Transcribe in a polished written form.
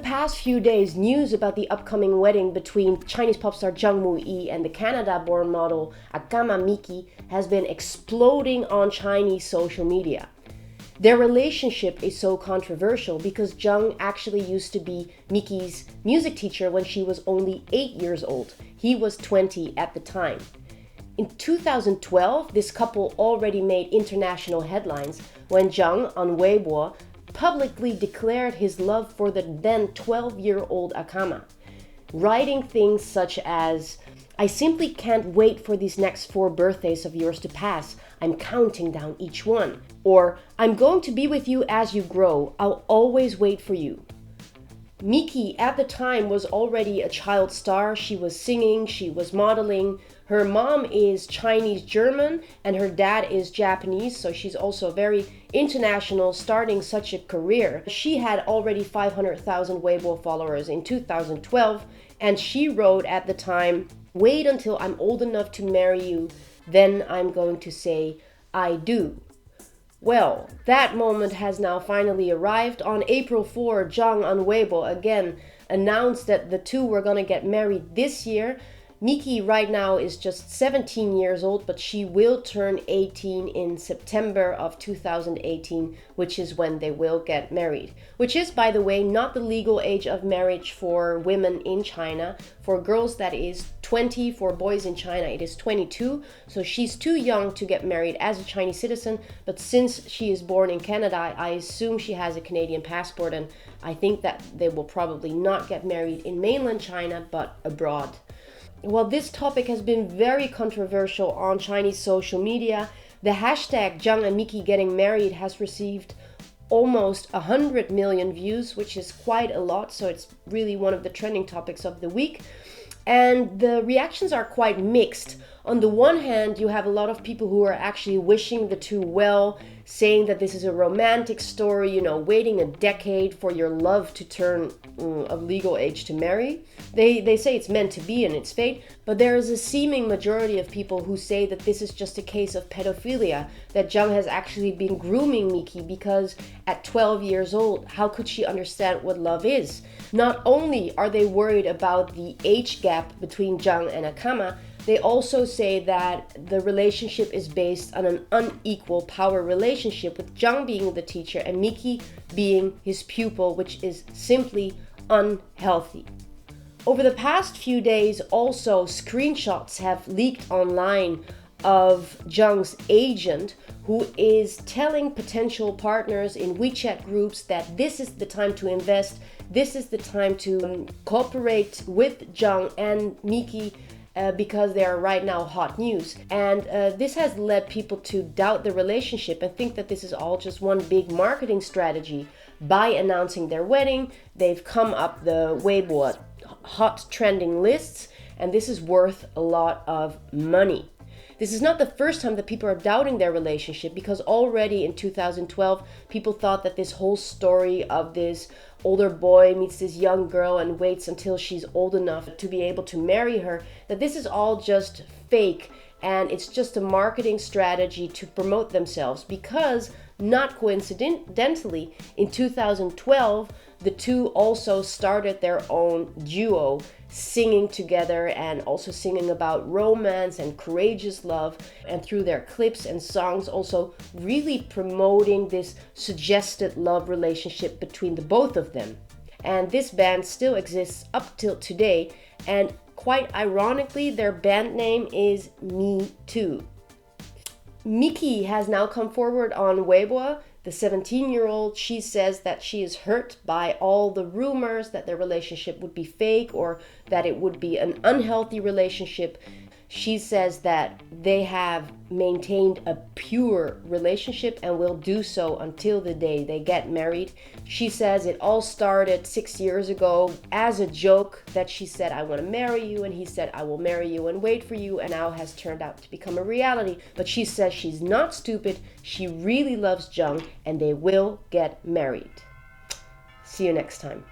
past few days, news about the upcoming wedding between Chinese pop star Zhang Muyi and the Canada-born model Akama Miki has been exploding on Chinese social media. Their relationship is so controversial because Zhang actually used to be Miki's music teacher when she was only 8 years old. He was 20 at the time. In 2012, this couple already made international headlines when Zhang on Weibo publicly declared his love for the then 12-year-old Akama, writing things such as, "I simply can't wait for these next 4 birthdays of yours to pass. I'm counting down each one." Or, "I'm going to be with you as you grow. I'll always wait for you." Miki at the time was already a child star. She was singing, she was modeling. Her mom is Chinese German and her dad is Japanese, so she's also very international, starting such a career. She had already 500,000 Weibo followers in 2012, and she wrote at the time, "Wait until I'm old enough to marry you, then I'm going to say I do." Well, that moment has now finally arrived. On April 4, Zhang on Weibo again announced that the two were going to get married this year. Miki right now is just 17 years old, but she will turn 18 in September of 2018, which is when they will get married. Which is, by the way, not the legal age of marriage for women in China. For girls, that is 20. For boys in China, it is 22. So she's too young to get married as a Chinese citizen. But since she is born in Canada, I assume she has a Canadian passport. And I think that they will probably not get married in mainland China, but abroad. Well, this topic has been very controversial on Chinese social media. The hashtag Zhang and Miki getting married has received almost 100 million views, which is quite a lot. So it's really one of the trending topics of the week. And the reactions are quite mixed. On the one hand, you have a lot of people who are actually wishing the two well, saying that this is a romantic story, waiting a decade for your love to turn of legal age to marry. They say it's meant to be and it's fate, but there is a seeming majority of people who say that this is just a case of pedophilia, that Zhang has actually been grooming Miki because at 12 years old, how could she understand what love is? Not only are they worried about the age gap between Zhang and Akama, they also say that the relationship is based on an unequal power relationship, with Zhang being the teacher and Miki being his pupil, which is simply unhealthy. Over the past few days, also, screenshots have leaked online of Zhang's agent, who is telling potential partners in WeChat groups that this is the time to invest, this is the time to cooperate with Zhang and Miki, because they are right now hot news. And this has led people to doubt the relationship and think that this is all just one big marketing strategy. By announcing their wedding, they've come up the Weibo hot trending lists, and this is worth a lot of money. This is not the first time that people are doubting their relationship, because already in 2012, people thought that this whole story of this older boy meets this young girl and waits until she's old enough to be able to marry her, that this is all just fake and it's just a marketing strategy to promote themselves. Because, not coincidentally, in 2012, the two also started their own duo, singing together and also singing about romance and courageous love, and through their clips and songs also really promoting this suggested love relationship between the both of them. And this band still exists up till today, and quite ironically, their band name is Me Too. Miki has now come forward on Weibo. The 17-year-old, she says that she is hurt by all the rumors that their relationship would be fake or that it would be an unhealthy relationship. She says that they have maintained a pure relationship and will do so until the day they get married. She says it all started 6 years ago as a joke, that she said, "I want to marry you," and he said, "I will marry you and wait for you," and now has turned out to become a reality. But she says she's not stupid, she really loves Zhang, and they will get married. See you next time.